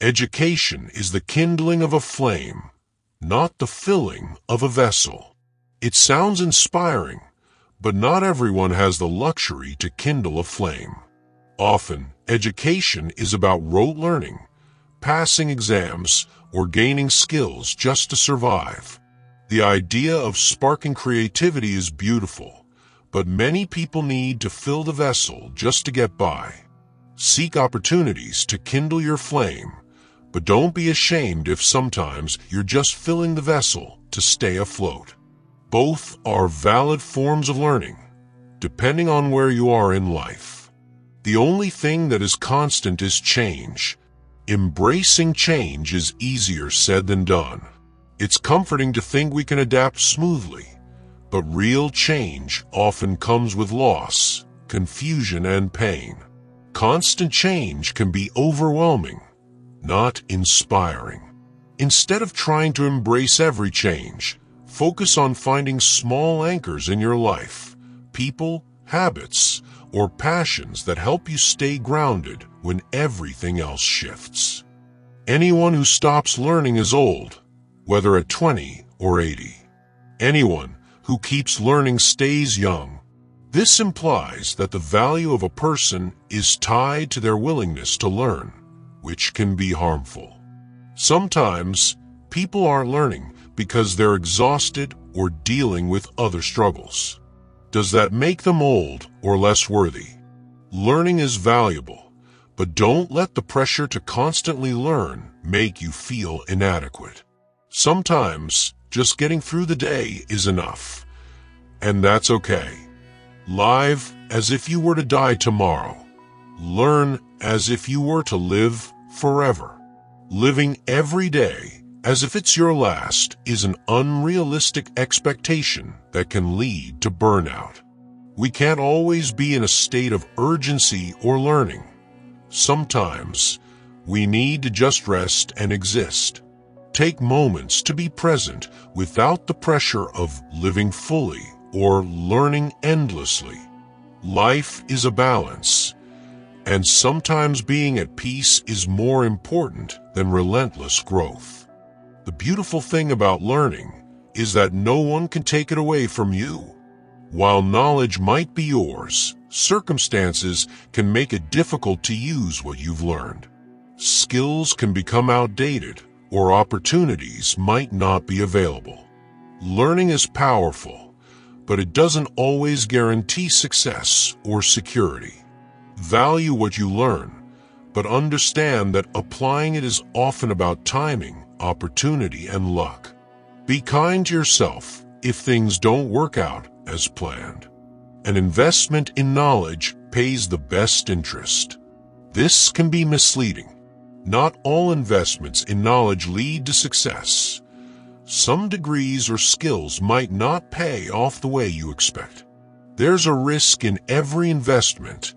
Education is the kindling of a flame, not the filling of a vessel. It sounds inspiring, but not everyone has the luxury to kindle a flame. Often, education is about rote learning, passing exams, or gaining skills just to survive. The idea of sparking creativity is beautiful, but many people need to fill the vessel just to get by. Seek opportunities to kindle your flame, but don't be ashamed if sometimes you're just filling the vessel to stay afloat. Both are valid forms of learning, depending on where you are in life. The only thing that is constant is change. Embracing change is easier said than done. It's comforting to think we can adapt smoothly, but real change often comes with loss, confusion, and pain. Constant change can be overwhelming, not inspiring. Instead of trying to embrace every change, focus on finding small anchors in your life, people, habits, or passions that help you stay grounded when everything else shifts. Anyone who stops learning is old, whether at 20 or 80. Anyone who keeps learning stays young. This implies that the value of a person is tied to their willingness to learn, which can be harmful. Sometimes, people aren't learning because they're exhausted or dealing with other struggles. Does that make them old or less worthy? Learning is valuable, but don't let the pressure to constantly learn make you feel inadequate. Sometimes, just getting through the day is enough, and that's okay. Live as if you were to die tomorrow. Learn as if you were to live forever. Living every day as if it's your last is an unrealistic expectation that can lead to burnout. We can't always be in a state of urgency or learning. Sometimes, we need to just rest and exist. Take moments to be present without the pressure of living fully or learning endlessly. Life is a balance, and sometimes being at peace is more important than relentless growth. The beautiful thing about learning is that no one can take it away from you. While knowledge might be yours, circumstances can make it difficult to use what you've learned. Skills can become outdated, or opportunities might not be available. Learning is powerful, but it doesn't always guarantee success or security. Value what you learn, but understand that applying it is often about timing, opportunity, and luck. Be kind to yourself if things don't work out as planned. An investment in knowledge pays the best interest. This can be misleading. Not all investments in knowledge lead to success. Some degrees or skills might not pay off the way you expect. There's a risk in every investment,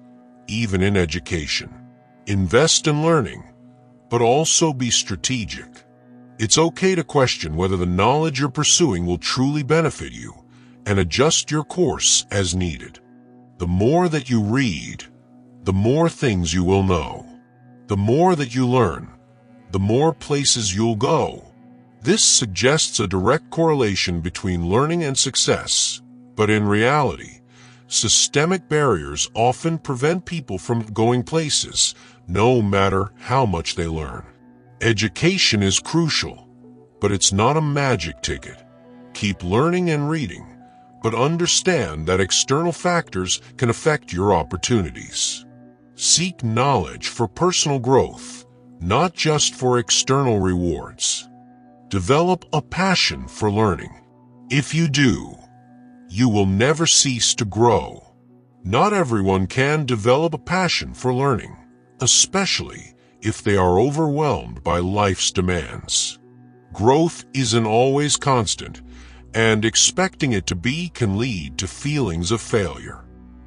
even in education. Invest in learning, but also be strategic. It's okay to question whether the knowledge you're pursuing will truly benefit you, and adjust your course as needed. The more that you read, the more things you will know. The more that you learn, the more places you'll go. This suggests a direct correlation between learning and success, but in reality, systemic barriers often prevent people from going places, no matter how much they learn. Education is crucial, but it's not a magic ticket. Keep learning and reading, but understand that external factors can affect your opportunities. Seek knowledge for personal growth, not just for external rewards. Develop a passion for learning. If you do, you will never cease to grow. Not everyone can develop a passion for learning, especially if they are overwhelmed by life's demands. Growth isn't always constant, and expecting it to be can lead to feelings of failure.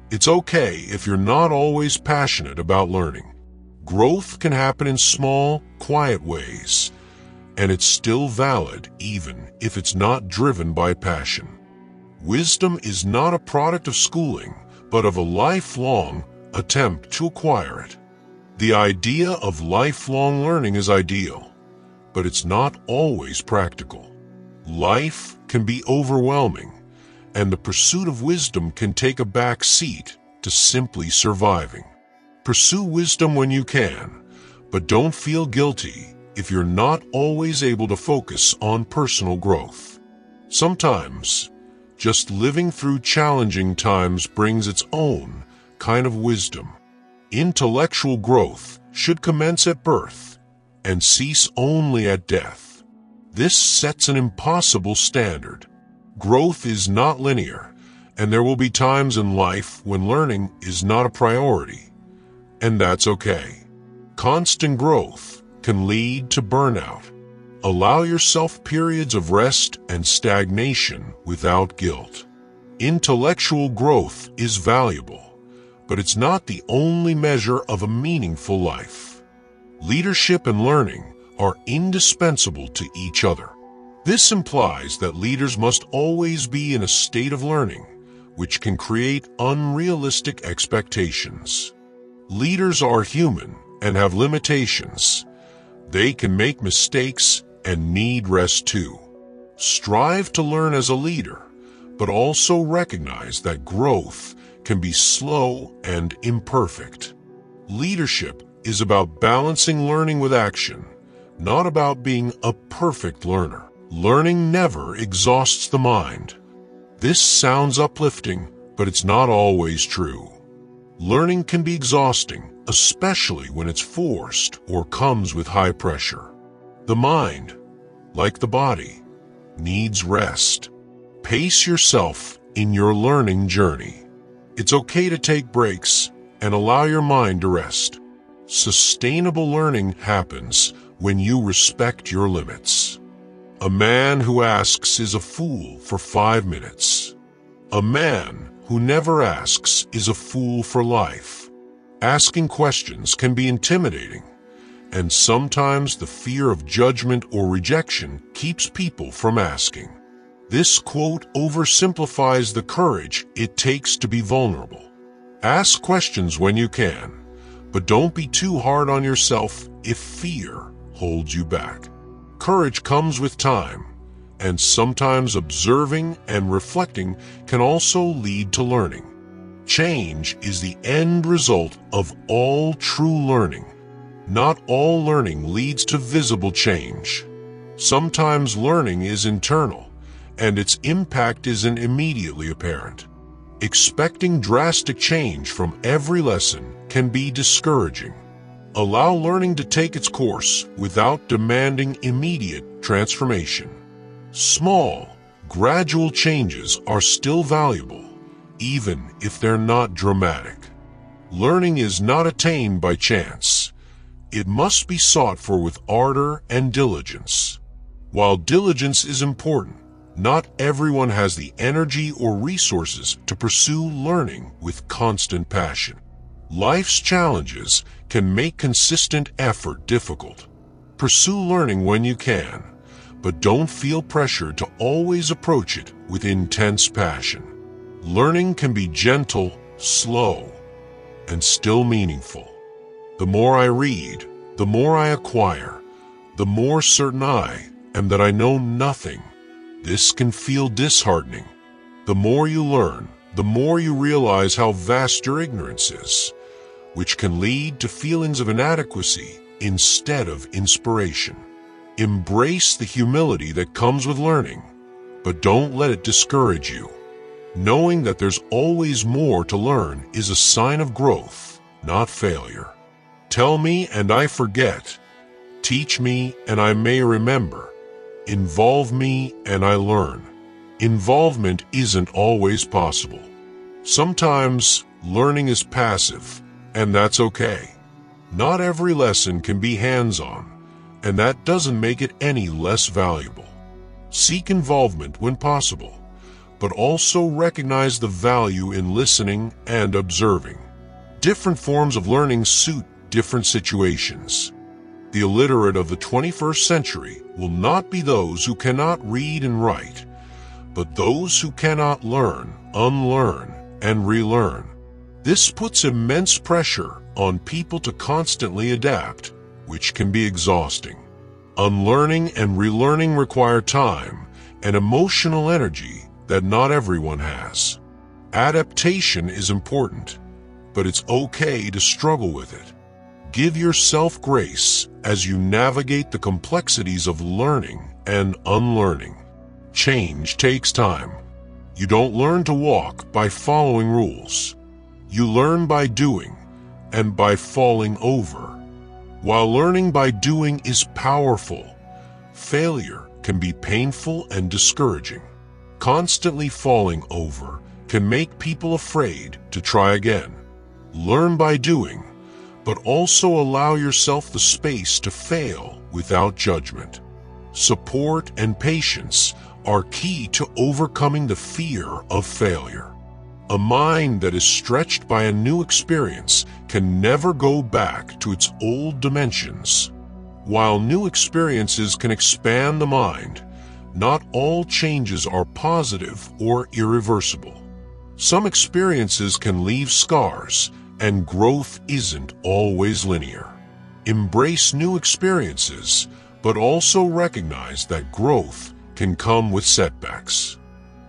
It's okay if you're not always passionate about learning. Growth can happen in small, quiet ways, and it's still valid even if it's not driven by passion. Wisdom is not a product of schooling, but of a lifelong attempt to acquire it. The idea of lifelong learning is ideal, but it's not always practical. Life can be overwhelming, and the pursuit of wisdom can take a back seat to simply surviving. Pursue wisdom when you can, but don't feel guilty if you're not always able to focus on personal growth. Sometimes, just living through challenging times brings its own kind of wisdom. Intellectual growth should commence at birth and cease only at death. This sets an impossible standard. Growth is not linear, and there will be times in life when learning is not a priority, and that's okay. Constant growth can lead to burnout. Allow yourself periods of rest and stagnation without guilt. Intellectual growth is valuable, but it's not the only measure of a meaningful life. Leadership and learning are indispensable to each other. This implies that leaders must always be in a state of learning, which can create unrealistic expectations. Leaders are human and have limitations. They can make mistakes and need rest too. Strive to learn as a leader, but also recognize that growth can be slow and imperfect. Leadership is about balancing learning with action, not about being a perfect learner. Learning never exhausts the mind. This sounds uplifting, but it's not always true. Learning can be exhausting, especially when it's forced or comes with high pressure. The mind, like the body, needs rest. Pace yourself in your learning journey. It's okay to take breaks and allow your mind to rest. Sustainable learning happens when you respect your limits. A man who asks is a fool for 5 minutes. A man who never asks is a fool for life. Asking questions can be intimidating, and sometimes the fear of judgment or rejection keeps people from asking. This quote oversimplifies the courage it takes to be vulnerable. Ask questions when you can, but don't be too hard on yourself if fear holds you back. Courage comes with time, and sometimes observing and reflecting can also lead to learning. Change is the end result of all true learning. Not all learning leads to visible change. Sometimes learning is internal, and its impact isn't immediately apparent. Expecting drastic change from every lesson can be discouraging. Allow learning to take its course without demanding immediate transformation. Small, gradual changes are still valuable, even if they're not dramatic. Learning is not attained by chance. It must be sought for with ardor and diligence. While diligence is important, not everyone has the energy or resources to pursue learning with constant passion. Life's challenges can make consistent effort difficult. Pursue learning when you can, but don't feel pressured to always approach it with intense passion. Learning can be gentle, slow, and still meaningful. The more I read, the more I acquire, the more certain I am that I know nothing. This can feel disheartening. The more you learn, the more you realize how vast your ignorance is, which can lead to feelings of inadequacy instead of inspiration. Embrace the humility that comes with learning, but don't let it discourage you. Knowing that there's always more to learn is a sign of growth, not failure. Tell me and I forget. Teach me and I may remember. Involve me and I learn. Involvement isn't always possible. Sometimes learning is passive, and that's okay. Not every lesson can be hands-on, and that doesn't make it any less valuable. Seek involvement when possible, but also recognize the value in listening and observing. Different forms of learning suit different situations. The illiterate of the 21st century will not be those who cannot read and write, but those who cannot learn, unlearn, and relearn. This puts immense pressure on people to constantly adapt, which can be exhausting. Unlearning and relearning require time and emotional energy that not everyone has. Adaptation is important, but it's okay to struggle with it. Give yourself grace as you navigate the complexities of learning and unlearning. Change takes time. You don't learn to walk by following rules. You learn by doing and by falling over. While learning by doing is powerful, failure can be painful and discouraging. Constantly falling over can make people afraid to try again. Learn by doing, but also allow yourself the space to fail without judgment. Support and patience are key to overcoming the fear of failure. A mind that is stretched by a new experience can never go back to its old dimensions. While new experiences can expand the mind, not all changes are positive or irreversible. Some experiences can leave scars, and growth isn't always linear. Embrace new experiences, but also recognize that growth can come with setbacks.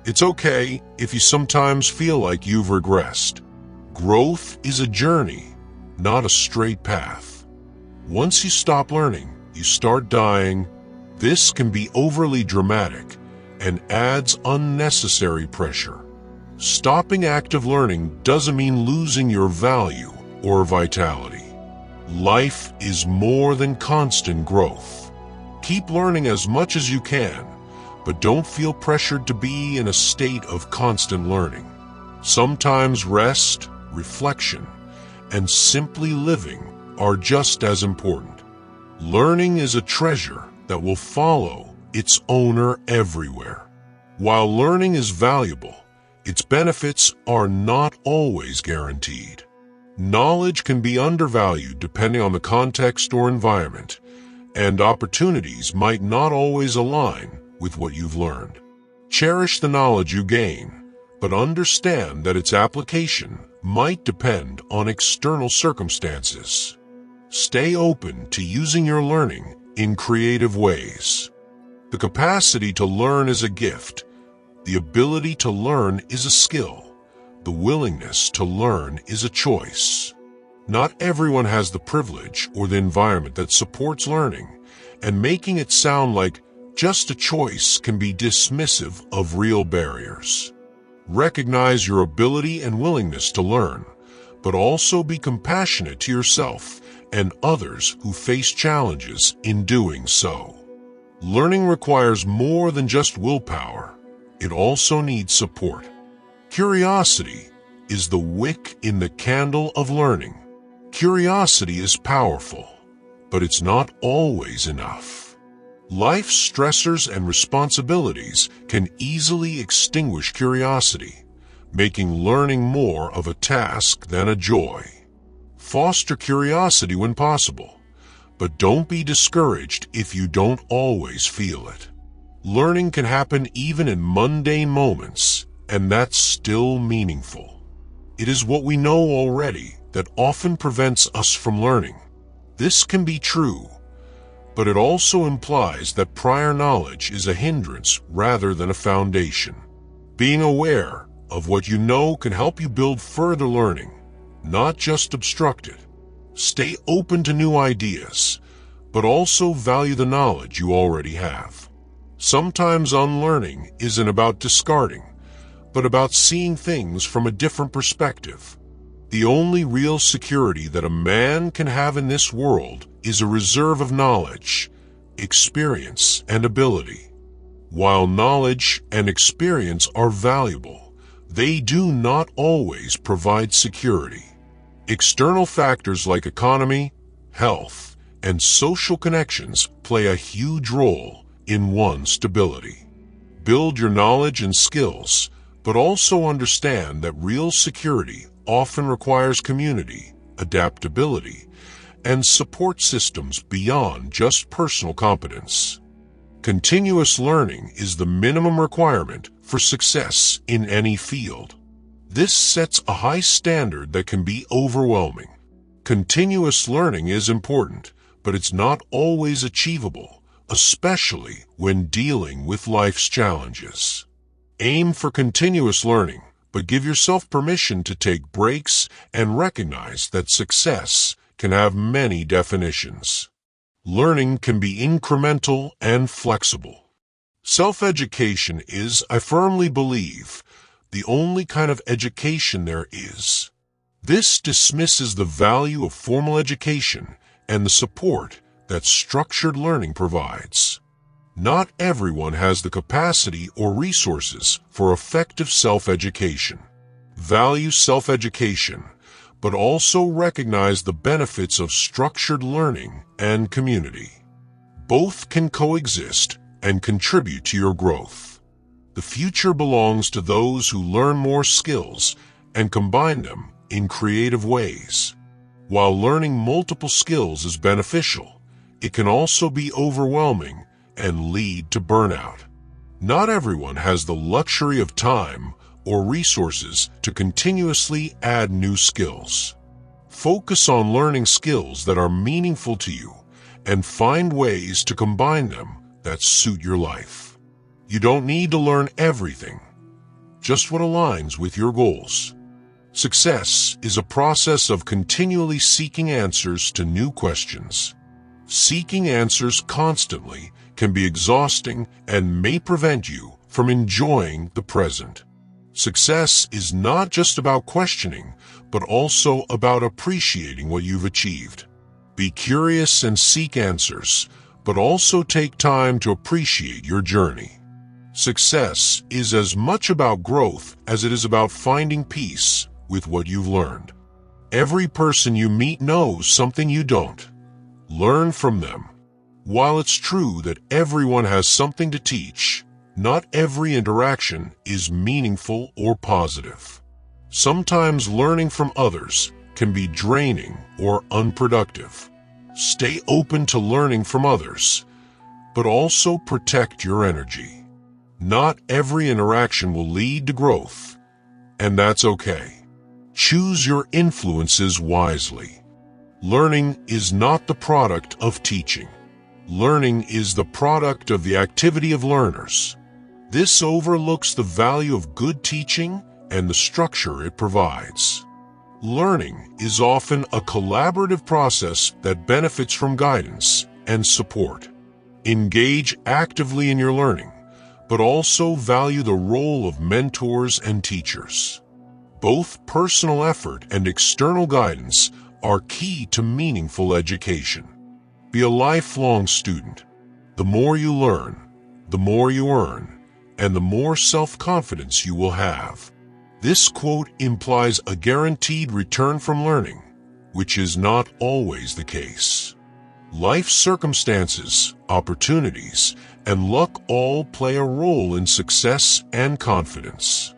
It's okay if you sometimes feel like you've regressed. Growth is a journey, not a straight path. Once you stop learning, you start dying. This can be overly dramatic and adds unnecessary pressure. Stopping active learning doesn't mean losing your value or vitality. Life is more than constant growth. Keep learning as much as you can, but don't feel pressured to be in a state of constant learning. Sometimes rest, reflection, and simply living are just as important. Learning is a treasure that will follow its owner everywhere. While learning is valuable, its benefits are not always guaranteed. Knowledge can be undervalued depending on the context or environment, and opportunities might not always align with what you've learned. Cherish the knowledge you gain, but understand that its application might depend on external circumstances. Stay open to using your learning in creative ways. The capacity to learn is a gift. The ability to learn is a skill. The willingness to learn is a choice. Not everyone has the privilege or the environment that supports learning, and making it sound like just a choice can be dismissive of real barriers. Recognize your ability and willingness to learn, but also be compassionate to yourself and others who face challenges in doing so. Learning requires more than just willpower. It also needs support. Curiosity is the wick in the candle of learning. Curiosity is powerful, but it's not always enough. Life's stressors and responsibilities can easily extinguish curiosity, making learning more of a task than a joy. Foster curiosity when possible, but don't be discouraged if you don't always feel it. Learning can happen even in mundane moments, and that's still meaningful. It is what we know already that often prevents us from learning. This can be true, but it also implies that prior knowledge is a hindrance rather than a foundation. Being aware of what you know can help you build further learning, not just obstruct it. Stay open to new ideas, but also value the knowledge you already have. Sometimes unlearning isn't about discarding, but about seeing things from a different perspective. The only real security that a man can have in this world is a reserve of knowledge, experience, and ability. While knowledge and experience are valuable, they do not always provide security. External factors like economy, health, and social connections play a huge role in one's stability. Build your knowledge and skills, but also understand that real security often requires community, adaptability, and support systems beyond just personal competence. Continuous learning is the minimum requirement for success in any field. This sets a high standard that can be overwhelming. Continuous learning is important, but it's not always achievable, especially when dealing with life's challenges. Aim for continuous learning, but give yourself permission to take breaks and recognize that success can have many definitions. Learning can be incremental and flexible. Self-education is, I firmly believe, the only kind of education there is. This dismisses the value of formal education and the support that structured learning provides. Not everyone has the capacity or resources for effective self-education. Value self-education, but also recognize the benefits of structured learning and community. Both can coexist and contribute to your growth. The future belongs to those who learn more skills and combine them in creative ways. While learning multiple skills is beneficial, it can also be overwhelming and lead to burnout. Not everyone has the luxury of time or resources to continuously add new skills. Focus on learning skills that are meaningful to you and find ways to combine them that suit your life. You don't need to learn everything, just what aligns with your goals. Success is a process of continually seeking answers to new questions. Seeking answers constantly can be exhausting and may prevent you from enjoying the present. Success is not just about questioning, but also about appreciating what you've achieved. Be curious and seek answers, but also take time to appreciate your journey. Success is as much about growth as it is about finding peace with what you've learned. Every person you meet knows something you don't. Learn from them. While it's true that everyone has something to teach, not every interaction is meaningful or positive. Sometimes learning from others can be draining or unproductive. Stay open to learning from others, but also protect your energy. Not every interaction will lead to growth, and that's okay. Choose your influences wisely. Learning is not the product of teaching. Learning is the product of the activity of learners. This overlooks the value of good teaching and the structure it provides. Learning is often a collaborative process that benefits from guidance and support. Engage actively in your learning, but also value the role of mentors and teachers. Both personal effort and external guidance are key to meaningful education. Be a lifelong student. The more you learn, the more you earn, and the more self-confidence you will have. This quote implies a guaranteed return from learning, which is not always the case. Life circumstances, opportunities, and luck all play a role in success and confidence.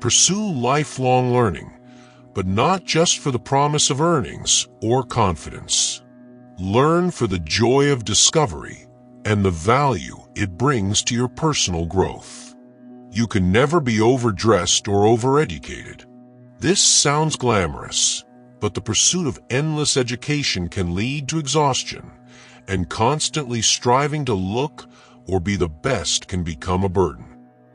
Pursue lifelong learning, but not just for the promise of earnings or confidence. Learn for the joy of discovery and the value it brings to your personal growth. You can never be overdressed or overeducated. This sounds glamorous, but the pursuit of endless education can lead to exhaustion, and constantly striving to look or be the best can become a burden.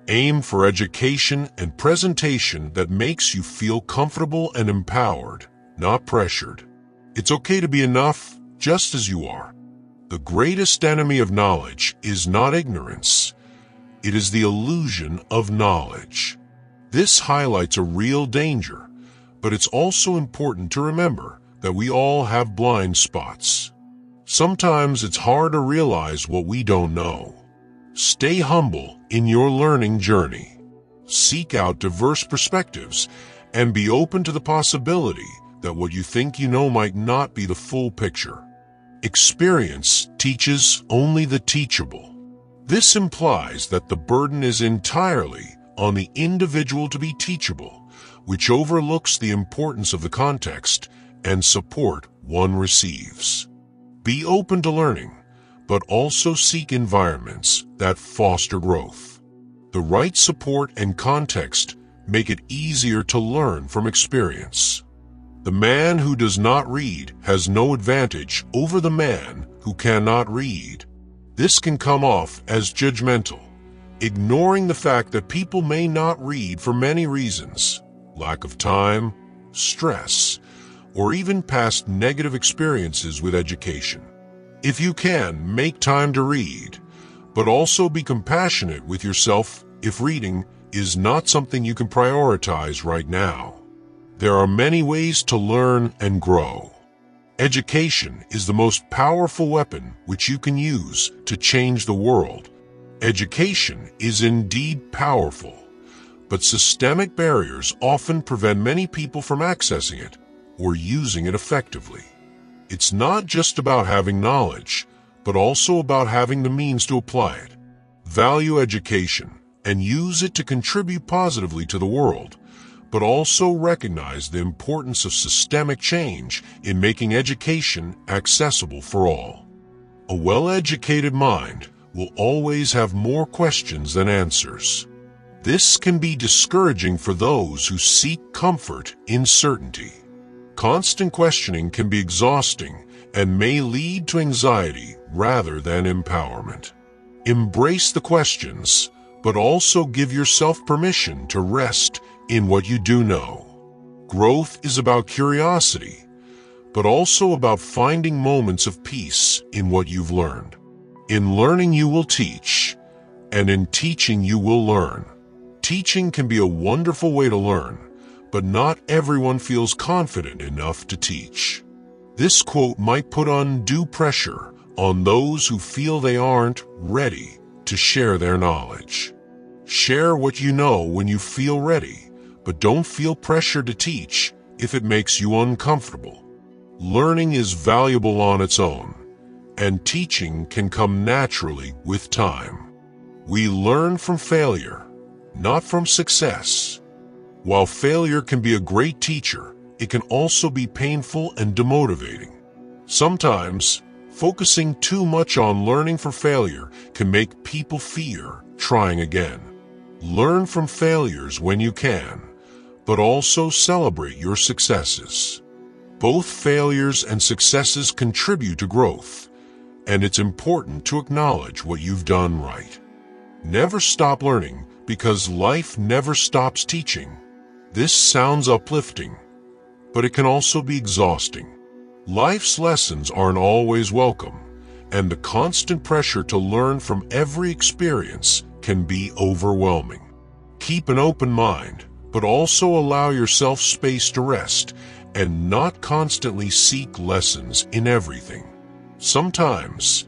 Aim for education and presentation that makes you feel comfortable and empowered, not pressured. It's okay to be enough just as you are. The greatest enemy of knowledge is not ignorance. It is the illusion of knowledge. This highlights a real danger, but it's also important to remember that we all have blind spots. Sometimes it's hard to realize what we don't know. Stay humble in your learning journey. Seek out diverse perspectives and be open to the possibility that what you think you know might not be the full picture. Experience teaches only the teachable. This implies that the burden is entirely on the individual to be teachable, which overlooks the importance of the context and support one receives. Be open to learning, but also seek environments that foster growth. The right support and context make it easier to learn from experience. The man who does not read has no advantage over the man who cannot read. This can come off as judgmental, ignoring the fact that people may not read for many reasons: lack of time, stress, or even past negative experiences with education. If you can, make time to read, but also be compassionate with yourself if reading is not something you can prioritize right now. There are many ways to learn and grow. Education is the most powerful weapon which you can use to change the world. Education is indeed powerful, but systemic barriers often prevent many people from accessing it or using it effectively. It's not just about having knowledge, but also about having the means to apply it. Value education and use it to contribute positively to the world, but also recognize the importance of systemic change in making education accessible for all. A well-educated mind will always have more questions than answers. This can be discouraging for those who seek comfort in certainty. Constant questioning can be exhausting and may lead to anxiety rather than empowerment. Embrace the questions, but also give yourself permission to rest in what you do know. Growth is about curiosity, but also about finding moments of peace in what you've learned. In learning you will teach, and in teaching you will learn. Teaching can be a wonderful way to learn, but not everyone feels confident enough to teach. This quote might put undue pressure on those who feel they aren't ready to share their knowledge. Share what you know when you feel ready, but don't feel pressure to teach if it makes you uncomfortable. Learning is valuable on its own, and teaching can come naturally with time. We learn from failure, not from success. While failure can be a great teacher, it can also be painful and demotivating. Sometimes, focusing too much on learning from failure can make people fear trying again. Learn from failures when you can, but also celebrate your successes. Both failures and successes contribute to growth, and it's important to acknowledge what you've done right. Never stop learning, because life never stops teaching. This sounds uplifting, but it can also be exhausting. Life's lessons aren't always welcome, and the constant pressure to learn from every experience can be overwhelming. Keep an open mind, but also allow yourself space to rest and not constantly seek lessons in everything. Sometimes,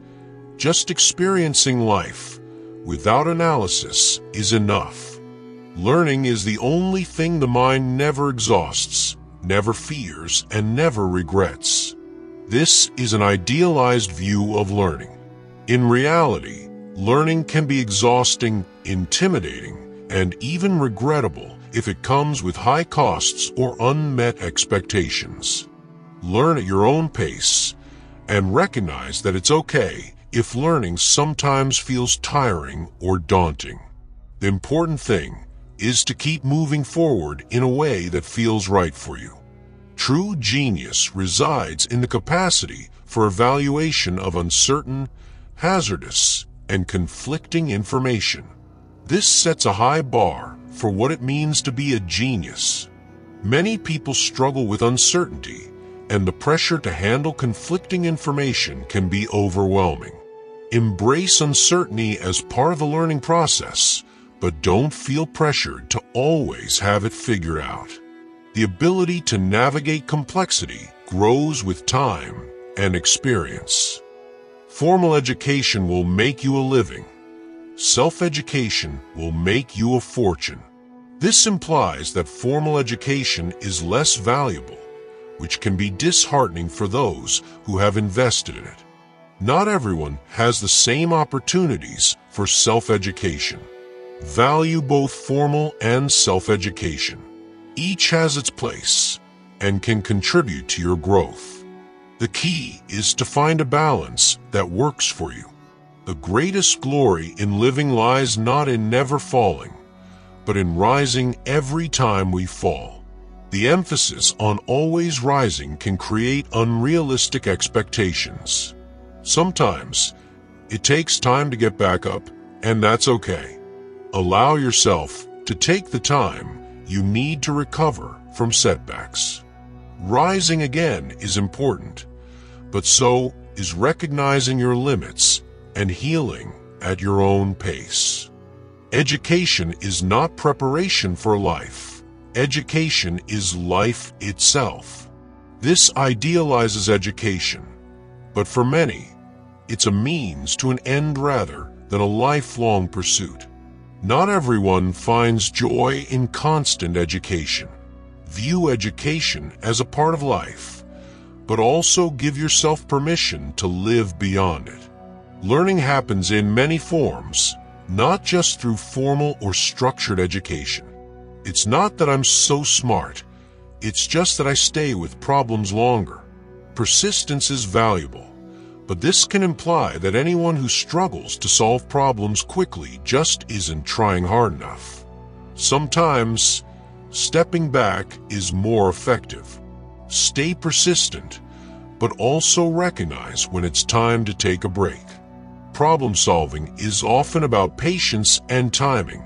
just experiencing life without analysis is enough. Learning is the only thing the mind never exhausts, never fears, and never regrets. This is an idealized view of learning. In reality, learning can be exhausting, intimidating, and even regrettable if it comes with high costs or unmet expectations. Learn at your own pace, and recognize that it's okay if learning sometimes feels tiring or daunting. The important thing is to keep moving forward in a way that feels right for you. True genius resides in the capacity for evaluation of uncertain, hazardous, and conflicting information. This sets a high bar for what it means to be a genius. Many people struggle with uncertainty, and the pressure to handle conflicting information can be overwhelming. Embrace uncertainty as part of the learning process, but don't feel pressured to always have it figured out. The ability to navigate complexity grows with time and experience. Formal education will make you a living. Self-education will make you a fortune. This implies that formal education is less valuable, which can be disheartening for those who have invested in it. Not everyone has the same opportunities for self-education. Value both formal and self-education. Each has its place and can contribute to your growth. The key is to find a balance that works for you. The greatest glory in living lies not in never falling, but in rising every time we fall. The emphasis on always rising can create unrealistic expectations. Sometimes, it takes time to get back up, and that's okay. Allow yourself to take the time you need to recover from setbacks. Rising again is important, but so is recognizing your limits and healing at your own pace. Education is not preparation for life. Education is life itself. This idealizes education, but for many, it's a means to an end rather than a lifelong pursuit. Not everyone finds joy in constant education. View education as a part of life, but also give yourself permission to live beyond it. Learning happens in many forms, not just through formal or structured education. It's not that I'm so smart, it's just that I stay with problems longer. Persistence is valuable, but this can imply that anyone who struggles to solve problems quickly just isn't trying hard enough. Sometimes, stepping back is more effective. Stay persistent, but also recognize when it's time to take a break. Problem solving is often about patience and timing,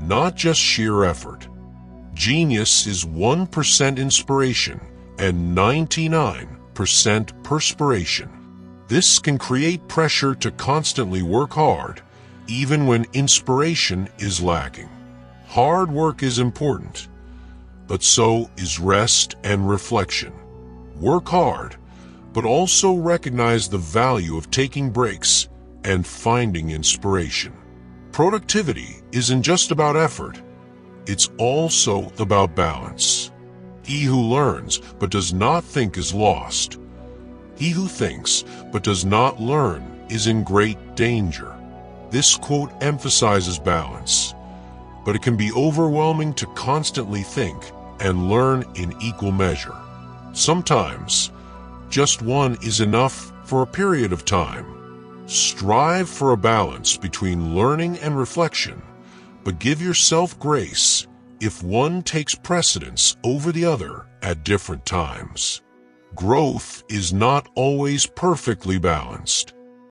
not just sheer effort. Genius is 1% inspiration and 99% perspiration. This can create pressure to constantly work hard, even when inspiration is lacking. Hard work is important, but so is rest and reflection. Work hard, but also recognize the value of taking breaks and finding inspiration. Productivity isn't just about effort, it's also about balance. He who learns but does not think is lost. He who thinks but does not learn is in great danger. This quote emphasizes balance, but it can be overwhelming to constantly think and learn in equal measure. Sometimes, just one is enough for a period of time. Strive for a balance between learning and reflection, but give yourself grace if one takes precedence over the other at different times. Growth is not always perfectly balanced.